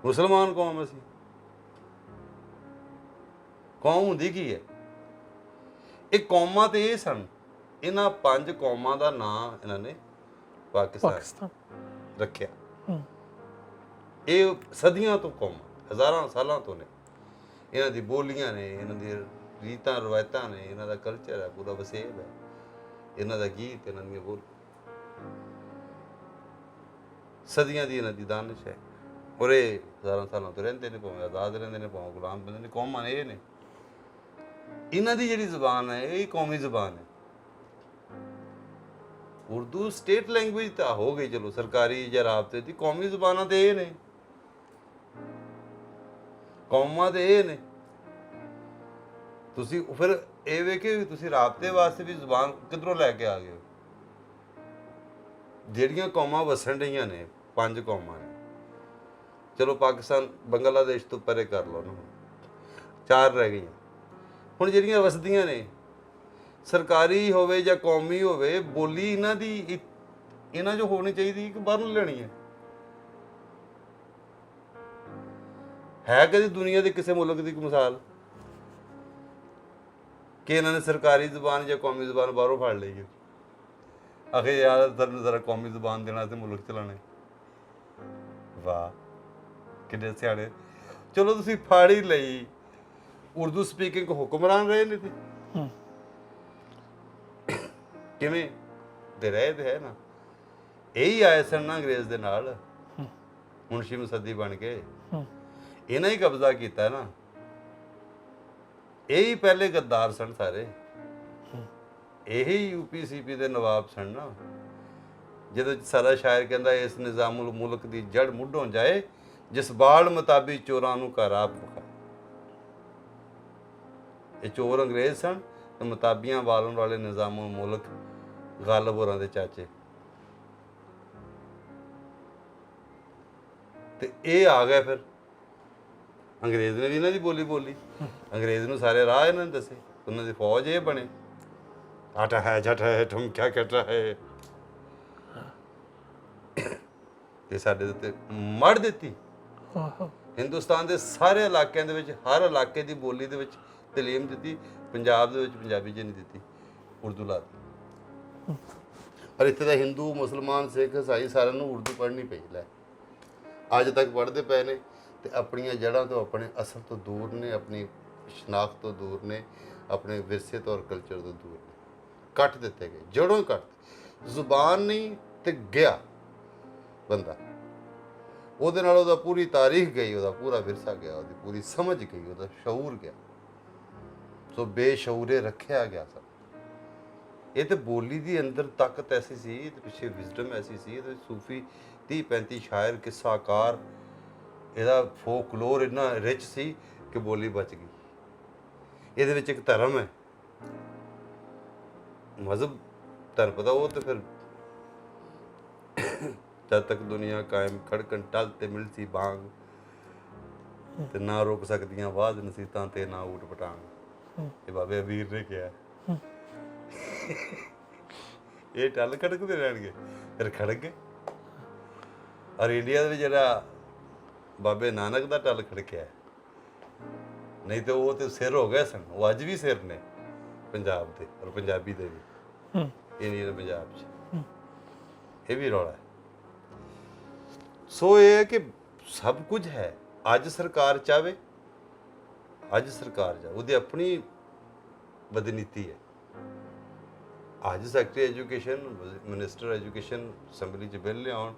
A: ਮੁਸਲਮਾਨ ਕੌਮ ਅਸੀਂ? ਕੌਮ ਹੁੰਦੀ ਕੀ ਹੈ? ਇਹ ਕੌਮਾਂ ਤੇ ਇਹ ਸਨ। ਇਹਨਾਂ 5 ਕੌਮਾਂ ਦਾ ਨਾਂ ਇਹਨਾਂ ਨੇ ਪਾਕਿਸਤਾਨ ਰੱਖਿਆ। ਇਹ ਸਦੀਆਂ ਤੋਂ ਕੌਮਾਂ, ਹਜ਼ਾਰਾਂ ਸਾਲਾਂ ਤੋਂ ਨੇ। ਇਹਨਾਂ ਦੀ ਬੋਲੀਆਂ ਨੇ, ਇਹਨਾਂ ਦੀ ਰੀਤਾਂ ਰਵਾਇਤਾਂ ਨੇ, ਇਹਨਾਂ ਦਾ ਕਲਚਰ ਹੈ, ਪੂਰਾ ਵਸੇਬ ਹੈ, ਇਹਨਾਂ ਦਾ ਗੀਤ, ਇਹਨਾਂ ਦੀਆਂ ਬੋਲ, ਸਦੀਆਂ ਦੀ ਇਹਨਾਂ ਦੀ ਦਾਨਿਸ਼ ਹੈ। ਔਰ ਇਹ ਹਜ਼ਾਰਾਂ ਸਾਲਾਂ ਤੋਂ ਰਹਿੰਦੇ ਨੇ, ਭਾਵੇਂ ਆਜ਼ਾਦ ਰਹਿੰਦੇ ਨੇ, ਭਾਵੇਂ ਗੁਲਾਮ ਬੰਦੇ ਨੇ। ਕੌਮਾਂ ਨੇ ਇਹ ਨੇ। ਇਹਨਾਂ ਦੀ ਜਿਹੜੀ ਜ਼ੁਬਾਨ ਹੈ ਇਹ ਕੌਮੀ ਜ਼ੁਬਾਨ ਹੈ। ਉਰਦੂ ਸਟੇਟ ਲੈਂਗੁਏਜ ਤਾਂ ਹੋ ਗਈ, ਚਲੋ ਸਰਕਾਰੀ ਜਾਂ ਰਾਬਤੇ ਦੀ। ਕੌਮੀ ਜ਼ੁਬਾਨਾਂ ਤੇ ਇਹ ਨੇ, ਕੌਮਾਂ ਤੇ ਇਹ ਨੇ। ਤੁਸੀਂ ਫਿਰ ਇਹ ਵੇਖੇ ਤੁਸੀਂ ਰਾਬਤੇ ਵਾਸਤੇ ਵੀ ਜ਼ੁਬਾਨ ਕਿੱਧਰੋਂ ਲੈ ਕੇ ਆ ਗਏ ਹੋ? ਜਿਹੜੀਆਂ ਕੌਮਾਂ ਵਸਣ ਰਹੀਆਂ ਨੇ, 5 ਕੌਮਾਂ ਨੇ, ਚਲੋ ਪਾਕਿਸਤਾਨ ਬੰਗਲਾਦੇਸ਼ ਤੋਂ ਪਰੇ ਕਰ ਲਓ ਨਾ, 4 ਰਹਿ ਗਈਆਂ। ਹੁਣ ਜਿਹੜੀਆਂ ਵਸਦੀਆਂ ਨੇ, ਸਰਕਾਰੀ ਹੋਵੇ ਜਾਂ ਕੌਮੀ ਹੋਵੇ, ਬੋਲੀ ਇਹਨਾਂ ਦੀ ਇਹਨਾਂ 'ਚੋਂ ਹੋਣੀ ਚਾਹੀਦੀ ਕਿ ਬਾਹਰੋਂ ਲੈਣੀ ਹੈ ਕਦੀ ਦੁਨੀਆ ਦੇ ਕਿਸੇ ਮੁਲਕ ਦੀ ਕੋਈ ਮਿਸਾਲ ਕਿ ਇਹਨਾਂ ਨੇ ਸਰਕਾਰੀ ਜ਼ੁਬਾਨ ਜਾਂ ਕੌਮੀ ਜ਼ੁਬਾਨ ਬਾਹਰੋਂ ਫੜ ਲਈ? ਆਖੇ ਯਾਰ ਤੁਹਾਨੂੰ ਜ਼ਰਾ ਕੌਮੀ ਜ਼ੁਬਾਨ ਦੇਣਾ ਤੇ ਮੁਲਕ ਚਲਾਣੇ। ਵਾਹ ਕਿੰਨੇ ਸਿਆਣੇ। ਚਲੋ ਤੁਸੀਂ ਫੜ ਹੀ ਲਈ। ਉਰਦੂ ਸਪੀਕਿੰਗ ਹੁਕਮਰਾਨ ਰਹੇ ਨੇ ਤੇ ਕਿਵੇਂ ਦੇ ਰਹੇ ਤੇ ਹੈ ਨਾ। ਇਹੀ ਆਏ ਸਨ ਨਾ ਅੰਗਰੇਜ਼ ਦੇ ਨਾਲ, ਮੁਨਸ਼ੀ ਮੁਸੱਦੀ ਬਣ ਕੇ। ਇਹਨਾਂ ਹੀ ਕਬਜ਼ਾ ਕੀਤਾ ਨਾ। ਇਹੀ ਪਹਿਲੇ ਗੱਦਾਰ ਸਨ ਸਾਰੇ। ਇਹੀ UPCP ਦੇ ਨਵਾਬ ਸਨ ਨਾ। ਜਦੋਂ ਸਾਡਾ ਸ਼ਾਇਰ ਕਹਿੰਦਾ, ਇਸ ਨਿਜ਼ਾਮੁਲ ਮੁਲਕ ਦੀ ਜੜ ਮੁੱਢੋਂ ਜਾਏ, ਜਿਸ ਬਾਲ ਮੁਤਾਬਿਕ ਚੋਰਾਂ ਨੂੰ ਘਰ ਆਪ ਵਿਖਾਏ। ਇਹ ਚੋਰ ਅੰਗਰੇਜ਼ ਸਨ ਤੇ ਮੁਤਾਬੀਆਂ ਵਾਲਣ ਵਾਲੇ ਨਿਜ਼ਾਮੁਲ ਮੁਲਕ ਗਾਲਬ ਹੋਰਾਂ ਦੇ ਚਾਚੇ। ਤੇ ਇਹ ਆ ਗਏ ਫਿਰ। ਅੰਗਰੇਜ਼ ਨੇ ਵੀ ਇਹਨਾਂ ਦੀ ਬੋਲੀ ਬੋਲੀ। ਅੰਗਰੇਜ਼ ਨੂੰ ਸਾਰੇ ਰਾਹ ਇਹਨਾਂ ਨੇ ਦੱਸੇ। ਉਹਨਾਂ ਦੀ ਫੌਜ ਇਹ ਬਣੇ। ਆਟਾ ਹੈ ਜੱਟ ਹੈ ਤੁਮ ਕਿਆ ਕਹਿ ਰਹੇ। ਇਹ ਸਾਡੇ ਉੱਤੇ ਮੜ ਦਿੱਤੀ। ਹਿੰਦੁਸਤਾਨ ਦੇ ਸਾਰੇ ਇਲਾਕਿਆਂ ਦੇ ਵਿੱਚ, ਹਰ ਇਲਾਕੇ ਦੀ ਬੋਲੀ ਦੇ ਵਿੱਚ ਤਾਲੀਮ ਦਿੱਤੀ। ਪੰਜਾਬ ਦੇ ਵਿੱਚ ਪੰਜਾਬੀ 'ਚ ਨਹੀਂ ਦਿੱਤੀ, ਉਰਦੂ ਲਾ ਦਿੱਤੀ। ਪਰ ਇੱਥੇ ਤਾਂ ਹਿੰਦੂ, ਮੁਸਲਮਾਨ, ਸਿੱਖ, ਈਸਾਈ ਸਾਰਿਆਂ ਨੂੰ ਉਰਦੂ ਪੜ੍ਹਨੀ ਪਈ। ਲੈ ਅੱਜ ਤੱਕ ਪੜ੍ਹਦੇ ਪਏ ਨੇ ਤੇ ਆਪਣੀਆਂ ਜੜ੍ਹਾਂ ਤੋਂ, ਆਪਣੇ ਅਸਲ ਤੋਂ ਦੂਰ ਨੇ, ਆਪਣੀ ਸ਼ਨਾਖਤ ਤੋਂ ਦੂਰ ਨੇ, ਆਪਣੇ ਵਿਰਸੇ ਤੋਂ ਔਰ ਕਲਚਰ ਤੋਂ ਦੂਰ ਨੇ। ਕੱਟ ਦਿੱਤੇ ਗਏ, ਜੜੋਂ ਕੱਟ। ਜ਼ੁਬਾਨ ਨਹੀਂ ਤੇ ਗਿਆ ਬੰਦਾ, ਉਹਦੇ ਨਾਲ ਉਹਦਾ ਪੂਰੀ ਤਾਰੀਖ ਗਈ, ਉਹਦਾ ਪੂਰਾ ਵਿਰਸਾ ਗਿਆ, ਉਹਦੀ ਪੂਰੀ ਸਮਝ ਗਈ, ਉਹਦਾ ਸ਼ਊਰ ਗਿਆ। ਸੋ ਬੇਸ਼ਊਰੇ ਰੱਖਿਆ ਗਿਆ ਸਭ। ਇਹ ਤੇ ਬੋਲੀ ਦੀ ਅੰਦਰ ਤਾਕਤ ਐਸੀ ਸੀ, ਇਹਦੇ ਪਿੱਛੇ ਵਿਜ਼ਡਮ ਐਸੀ ਸੀ। ਇਹਦੇ ਸੂਫੀ 30-35 ਸ਼ਾਇਰ, ਕਿੱਸਾਕਾਰ, ਇਹਦਾ ਫੋਕਲੋਰ ਇੰਨਾ ਰਿਚ ਸੀ ਕਿ ਬੋਲੀ ਬਚ ਗਈ। ਇਹਦੇ ਵਿੱਚ ਇੱਕ ਧਰਮ ਹੈ, ਮਜ਼ਹਬ, ਤੁਹਾਨੂੰ ਪਤਾ ਉਹ ਤੇ ਫਿਰ ਜਦ ਤੱਕ ਦੁਨੀਆ ਕਾਇਮ ਖੜਕਣ ਟਲ ਤੇ ਮਿਲਸੀ ਬਾਂਗ, ਤੇ ਨਾ ਰੁਕ ਸਕਦੀਆਂ ਬਾਦ ਨਸੀਤਾਂ ਤੇ ਨਾ ਊਟ ਪਟਾਂਗ। ਇਹ ਬਾਬੇ ਅਬੀਰ ਨੇ ਕਿਹਾ। ਇਹ ਟਲ ਖੜਕਦੇ ਰਹਿਣਗੇ, ਫਿਰ ਖੜਕ ਗਏ। ਔਰ ਇੰਡੀਆ ਦੇ ਵਿੱਚ ਜਿਹੜਾ ਬਾਬੇ ਨਾਨਕ ਦਾ ਟਲ ਖੜਕਿਆ, ਨਹੀਂ ਤੇ ਉਹ ਤੇ ਸਿਰ ਹੋ ਗਏ ਸਨ। ਉਹ ਅੱਜ ਵੀ ਸਿਰ ਨੇ ਪੰਜਾਬ ਦੇ ਔਰ ਪੰਜਾਬੀ ਦੇ ਵੀ, ਇੰਡੀਆ ਪੰਜਾਬ 'ਚ। ਇਹ ਵੀ ਰੌਲਾ ਹੈ। ਸੋ ਇਹ ਹੈ ਕਿ ਸਭ ਕੁਝ ਹੈ। ਅੱਜ ਸਰਕਾਰ ਚਾਹਵੇ, ਅੱਜ ਸਰਕਾਰ ਚਾਹੇ, ਉਹਦੀ ਆਪਣੀ ਬਦਨੀਤੀ ਹੈ। ਅੱਜ secretary education, minister education assembly 'ਚ ਬਿੱਲ ਲਿਆਉਣ।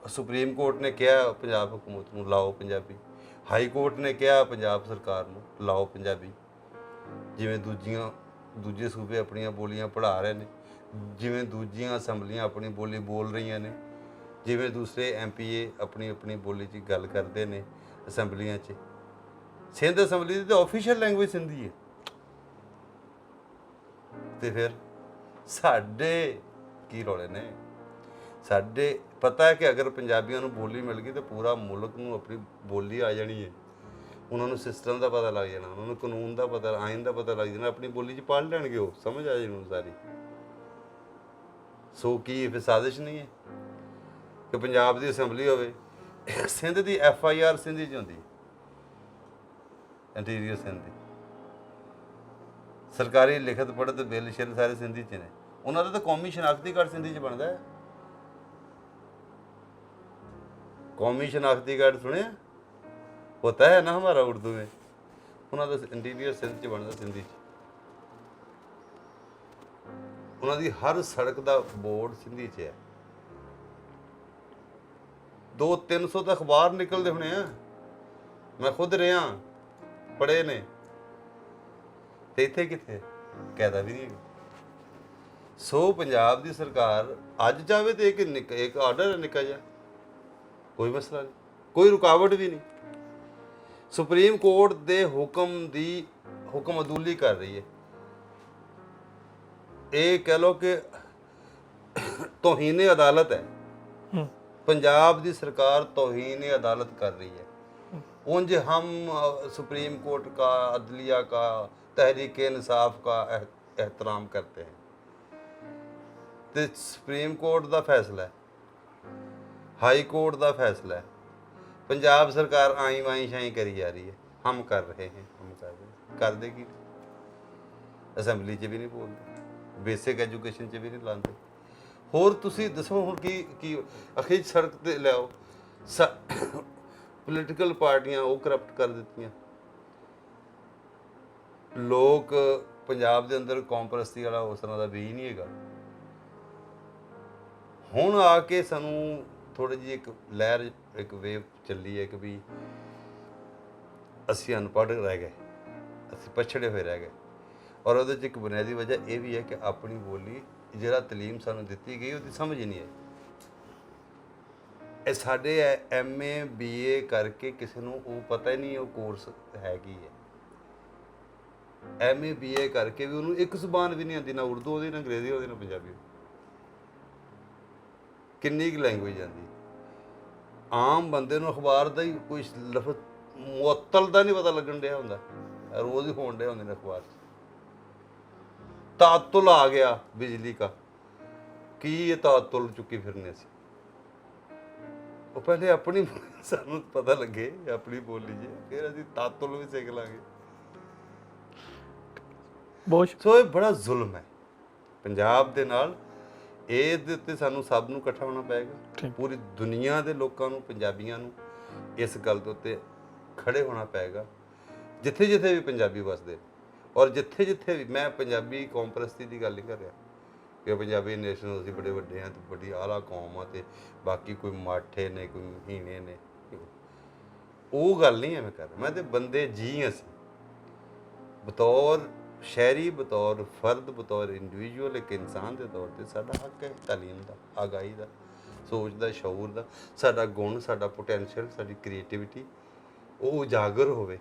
A: ਸੁਪਰੀਮ ਕੋਰਟ ਨੇ ਕਿਹਾ ਪੰਜਾਬ ਹਕੂਮਤ ਨੂੰ ਲਾਓ ਪੰਜਾਬੀ। ਹਾਈ ਕੋਰਟ ਨੇ ਕਿਹਾ ਪੰਜਾਬ ਸਰਕਾਰ ਨੂੰ ਲਾਓ ਪੰਜਾਬੀ। ਜਿਵੇਂ ਦੂਜੇ ਸੂਬੇ ਆਪਣੀਆਂ ਬੋਲੀਆਂ ਪੜ੍ਹਾ ਰਹੇ ਨੇ, ਜਿਵੇਂ ਦੂਜੀਆਂ ਅਸੈਂਬਲੀਆਂ ਆਪਣੀ ਬੋਲੀ ਬੋਲ ਰਹੀਆਂ ਨੇ, ਜਿਵੇਂ ਦੂਸਰੇ MPA ਆਪਣੀ ਆਪਣੀ ਬੋਲੀ 'ਚ ਗੱਲ ਕਰਦੇ ਨੇ ਅਸੈਂਬਲੀਆਂ 'ਚ। ਸਿੰਧ ਅਸੈਂਬਲੀ ਦੀ ਤਾਂ ਆਫੀਸ਼ੀਅਲ ਲੈਂਗੁਏਜ ਸਿੰਧੀ ਹੈ। ਤੇ ਫਿਰ ਸਾਡੇ ਕੀ ਰੌਲੇ ਨੇ। ਸਾਡੇ ਪਤਾ ਹੈ ਕਿ ਅਗਰ ਪੰਜਾਬੀਆਂ ਨੂੰ ਬੋਲੀ ਮਿਲ ਗਈ ਤਾਂ ਪੂਰਾ ਮੁਲਕ ਨੂੰ ਆਪਣੀ ਬੋਲੀ ਆ ਜਾਣੀ ਹੈ। ਉਹਨਾਂ ਨੂੰ ਸਿਸਟਮ ਦਾ ਪਤਾ ਲੱਗ ਜਾਣਾ, ਉਹਨਾਂ ਨੂੰ ਕਾਨੂੰਨ ਦਾ ਪਤਾ, ਆਇਨ ਦਾ ਪਤਾ ਲੱਗ ਜਾਣਾ, ਆਪਣੀ ਬੋਲੀ 'ਚ ਪੜ੍ਹ ਲੈਣਗੇ, ਉਹ ਸਮਝ ਆ ਜਾਣੀ ਉਹਨੂੰ ਸਾਰੀ। ਸੋ ਕੀ ਫਿਰ ਸਾਜ਼ਿਸ਼ ਨਹੀਂ ਹੈ ਕਿ ਪੰਜਾਬ ਦੀ ਅਸੈਂਬਲੀ ਹੋਵੇ, ਸਿੰਧ ਦੀ FIR ਸਿੰਧੀ 'ਚ ਹੁੰਦੀ, ਇੰਟੀਰੀਅਰ ਸਿੰਧ ਦੀ ਸਰਕਾਰੀ ਲਿਖਤ ਪੜ੍ਹਤ ਬਿੱਲ ਸ਼ਿਲ ਸਾਰੇ ਸਿੰਧੀ 'ਚ ਨੇ। ਉਹਨਾਂ ਦਾ ਤਾਂ ਕੌਮੀ ਸ਼ਨਾਖਤੀ ਕਾਰਡ ਸਿੰਧੀ 'ਚ ਬਣਦਾ ਹੈ। कौमी शनाख्ती कार्ड सुने होता है ना हमारा उर्दू में, उन्होंने इंटीरियर सिंध च बनता सिंधी च। उन्होंने हर सड़क का बोर्ड सिंधी च है। 200-300 तो अखबार निकलते होने हैं, मैं खुद रहा पढ़े ने, तो इत्थे कित्थे कहता भी नहीं। सो पंजाब की सरकार अज चाहे तो एक आर्डर है निक्का जिहा, कोई मसला नहीं, कोई रुकावट भी नहीं। सुप्रीम कोर्ट के हुक्म अदूली कर रही है। ये कह लो कि तौहीन अदालत है, पंजाब की सरकार तौहीन अदालत कर रही है। उंज हम सुप्रीम कोर्ट का, अदलिया का, तहरीक इंसाफ का एहतराम करते हैं, तो सुप्रीम कोर्ट का फैसला है, हाई कोर्ट का फैसला है, पंजाब सरकार आई वाई शाई करी जा रही है, हम कर रहे हैं, हम कर रहे हैं, कर देगी। असैंबली च भी नहीं बोलते, बेसिक एजुकेशन च भी नहीं लाते। होर तुसी दसो हुण की अखिर सड़क ते लियाओ, पोलिटिकल पार्टियां वो करप्ट कर दित्तियां, लोग पंजाब दे अंदर कौम परस्ती वाला उस तरह का भी नहीं है। हुण आके सानू थोड़ी जी एक लहर, एक वेव चली है कि भी असी अनपढ़ रह गए, असी पछड़े हुए रह गए। और वो एक बुनियादी वजह यह भी है कि अपनी बोली जिहड़ा तलीम सानू दित्ती गई उसकी समझ ही नहीं आई। ਇਹ ਸਾਡੇ MA BA करके किसी ਨੂੰ ਉਹ पता ही नहीं वो कोर्स है की है। MA BA करके भी ਉਹਨੂੰ ਇੱਕ ਜ਼ੁਬਾਨ ਵੀ ਨਹੀਂ ਆਉਂਦੀ, ਨਾ ਉਰਦੂ ਉਹਦੀ, ਨਾ ਅੰਗਰੇਜ਼ੀ ਉਹਦੀ, ਨਾ ਪੰਜਾਬੀ। ਕਿੰਨੀ ਕੁ ਲੈਂਗੁਏਜ ਆਉਂਦੀ। ਆਮ ਬੰਦੇ ਨੂੰ ਅਖਬਾਰ ਦਾ ਹੀ ਕੋਈ ਲਫ਼ਜ਼ ਮੁਅੱਤਲ ਦਾ ਨਹੀਂ ਪਤਾ ਲੱਗਣ ਡਿਆ ਹੁੰਦਾ, ਰੋਜ਼ ਹੀ ਹੋਣ ਡਿਆ ਹੁੰਦੇ ਨੇ ਅਖਬਾਰ 'ਚ। तातुल आ गया बिजली का, की ये तातुल चुकी फिरने से। वो पहले अपनी सानू पता लगे अपनी बोली जे, फिर असीं तातुल भी सीख लांगे। सो ये बड़ा जुल्म है पंजाब दे नाल। ਇਹਦੇ ਉੱਤੇ ਸਾਨੂੰ ਸਭ ਨੂੰ ਇਕੱਠਾ ਹੋਣਾ ਪਏਗਾ, ਪੂਰੀ ਦੁਨੀਆ ਦੇ ਲੋਕਾਂ ਨੂੰ, ਪੰਜਾਬੀਆਂ ਨੂੰ ਇਸ ਗੱਲ ਦੇ ਉੱਤੇ ਖੜੇ ਹੋਣਾ ਪਏਗਾ, ਜਿੱਥੇ ਜਿੱਥੇ ਵੀ ਪੰਜਾਬੀ ਵਸਦੇ। ਔਰ ਜਿੱਥੇ ਜਿੱਥੇ ਵੀ, ਮੈਂ ਪੰਜਾਬੀ ਕੌਮ ਪ੍ਰਸਤੀ ਦੀ ਗੱਲ ਨਹੀਂ ਕਰ ਰਿਹਾ ਕਿ ਪੰਜਾਬੀ ਨੇਸ਼ਨ ਅਸੀਂ ਬੜੇ ਵੱਡੇ ਹਾਂ ਤੇ ਬੜੀ ਆਲਾ ਕੌਮ ਆ ਤੇ ਬਾਕੀ ਕੋਈ ਮਾਠੇ ਨੇ, ਕੋਈ ਮਹੀਨੇ ਨੇ, ਉਹ ਗੱਲ ਨਹੀਂ ਐਵੇਂ ਕਰ ਰਿਹਾ ਮੈਂ। ਤੇ ਬੰਦੇ ਜੀ ਅਸੀਂ ਬਤੌਰ शहरी, बतौर फर्द, बतौर इंडिविजुअल, एक इंसान के तौर पर साडा हक है तालीम का, आगाही का, सोच का, शऊर का, साडा गुण, साडा पोटैंशियल, साडी क्रिएटिविटी वो उजागर होवे।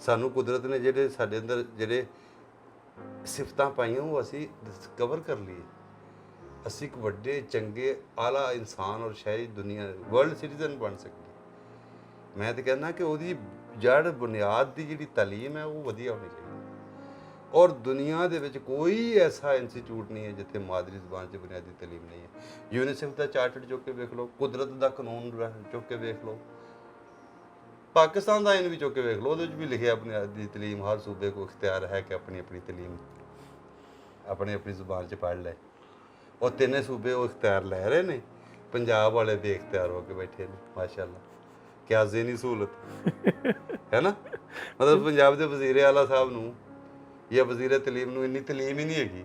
A: सानू कुदरत ने जिहड़े साडे अंदर जिहड़े सिफतां पाईआं वो असीं डिस्कवर कर लईए। असीं एक वड्डे चंगे आला इंसान और शहरी दुनिया वर्ल्ड सिटीजन बन सकीए। मैं तो कहना कि उहदी जड़ बुनियाद की जिहड़ी तालीम है वो वधिया होनी चाहिए। और दुनिया दे विच कोई ऐसा इंस्टीट्यूट नहीं है जिथे मादरी जबान च बुनियादी तलीम नहीं है। यूनिसेफ का चार्टर चुक के वेख लो, कुदरत का कानून चुक के वेख लो, पाकिस्तान का आइन भी चुक के वेख लो, वो भी लिखा बुनियादी तलीम हर सूबे को इख्तियार है कि अपनी अपनी तलीम अपनी अपनी जुबान च पढ़ ले। और तिने सूबे वो इख्तियार लै रहे हैं, पंजाब वाले बेइख्तियार होकर बैठे हैं। माशाअल्लाह, क्या ज़हनी सहूलत है ना। मतलब पंजाब के वज़ीर आला साहब नूं या वज़ीर तलीम नूं इन्नी तलीम ही नहीं हैगी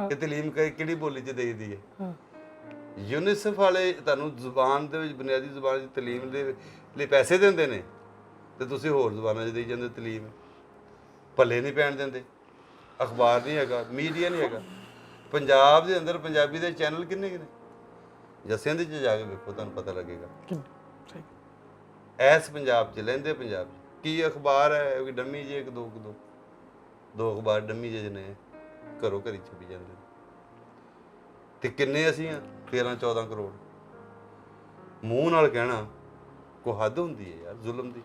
A: कि तलीम किहड़ी बोली च देई दी है। यूनिसेफ वाले तुहानूं जुबान दे विच, बुनियादी जुबान च तलीम दे लई पैसे दिंदे ने ते तुसीं होर जुबानां च देई जांदे तलीम। भले नहीं पैण दिंदे, अखबार नहीं हैगा, मीडिया नहीं हैगा। पंजाब दे अंदर पंजाबी दे चैनल किन्ने किन्ने, जां सिंध च जाके वेखो तुहानूं पता लगेगा। ऐस पंजाब च, लैंदे पंजाब च की अखबार है डम्मी जे एक दो अखबार डम्मी जे ने घरों घरी छपी जाते। ਤੇ ਕਿੰਨੇ ਅਸੀਂ ਆ 13-14 ਕਰੋੜ। ਮੂੰਹ ਨਾਲ ਕਹਿਣਾ ਕੋਈ ਹੱਦ ਹੁੰਦੀ ਹੈ ਯਾਰ ਜ਼ੁਲਮ ਦੀ।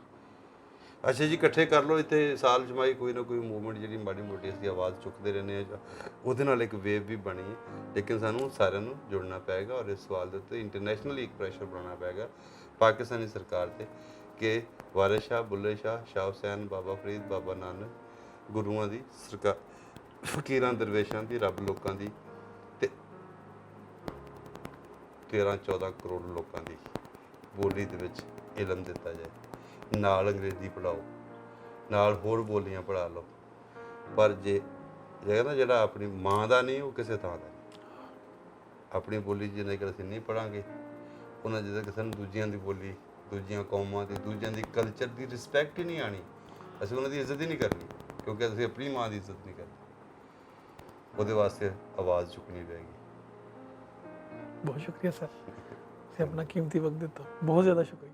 A: ਅੱਛਾ ਜੀ ਇਕੱਠੇ ਕਰ ਲਓ ਇੱਥੇ ਸਾਲ ਜਮਾਈ ਕੋਈ ਨਾ ਕੋਈ ਮੂਵਮੈਂਟ ਜਿਹੜੀ ਮਾੜੀ ਮੋਟੀ ਅਸੀਂ ਆਵਾਜ਼ ਚੁੱਕਦੇ ਰਹਿੰਦੇ ਹਾਂ, ਉਹਦੇ ਨਾਲ ਇੱਕ ਵੇਵ ਵੀ ਬਣੀ ਹੈ। ਲੇਕਿਨ ਸਾਨੂੰ ਸਾਰਿਆਂ ਨੂੰ ਜੁੜਨਾ ਪਏਗਾ ਔਰ ਇਸ ਸਵਾਲ ਦੇ ਉੱਤੇ ਇੰਟਰਨੈਸ਼ਨਲੀ ਇੱਕ ਪ੍ਰੈਸ਼ਰ ਬਣਾਉਣਾ ਪਏਗਾ ਪਾਕਿਸਤਾਨੀ ਸਰਕਾਰ 'ਤੇ ਕਿ ਵਾਰਿਸ ਸ਼ਾਹ, ਬੁੱਲੇ ਸ਼ਾਹ, ਸ਼ਾਹ ਹੁਸੈਨ, ਬਾਬਾ ਫਰੀਦ, ਬਾਬਾ ਨਾਨਕ ਗੁਰੂਆਂ ਦੀ ਸਰਕਾਰ, ਫਕੀਰਾਂ ਦਰਵੇਸ਼ਾਂ ਦੀ, ਰੱਬ ਲੋਕਾਂ ਦੀ ਤੇ 13-14 ਕਰੋੜ ਲੋਕਾਂ ਦੀ ਬੋਲੀ ਦੇ ਵਿੱਚ ਇਲਮ ਦਿੱਤਾ ਜਾਏ। ਨਾਲ ਅੰਗਰੇਜ਼ੀ ਪੜ੍ਹਾਓ, ਨਾਲ ਹੋਰ ਬੋਲੀਆਂ ਪੜ੍ਹਾ ਲਓ, ਪਰ ਜੇ ਨਾ ਜਿਹੜਾ ਆਪਣੀ ਮਾਂ ਦਾ ਨਹੀਂ ਉਹ ਕਿਸੇ ਥਾਂ ਦਾ ਨਹੀਂ। ਆਪਣੀ ਬੋਲੀ ਜਿੰਨੇ ਕਿ ਅਸੀਂ ਨਹੀਂ ਪੜ੍ਹਾਂਗੇ ਉਹਨਾਂ ਜਿੱਦਾਂ ਕਿ ਸਾਨੂੰ ਦੂਜਿਆਂ ਦੀ ਬੋਲੀ, ਦੂਜੀਆਂ ਕੌਮਾਂ ਦੀ, ਦੂਜਿਆਂ ਦੀ ਕਲਚਰ ਦੀ ਰਿਸਪੈਕਟ ਹੀ ਨਹੀਂ ਆਣੀ। ਅਸੀਂ ਉਹਨਾਂ ਦੀ ਇੱਜ਼ਤ ਹੀ ਨਹੀਂ ਕਰਨੀ ਕਿਉਂਕਿ ਅਸੀਂ ਆਪਣੀ ਮਾਂ ਦੀ ਇੱਜ਼ਤ ਨਹੀਂ ਕਰਨੀ। ਉਹਦੇ ਵਾਸਤੇ ਆਵਾਜ਼ ਚੁੱਕਣੀ ਪਏਗੀ।
B: ਬਹੁਤ ਸ਼ੁਕਰੀਆ ਸਰ, ਤੁਸੀਂ ਆਪਣਾ ਕੀਮਤੀ ਵਕਤ ਦਿੱਤਾ, ਬਹੁਤ ਜ਼ਿਆਦਾ ਸ਼ੁਕਰੀਆ।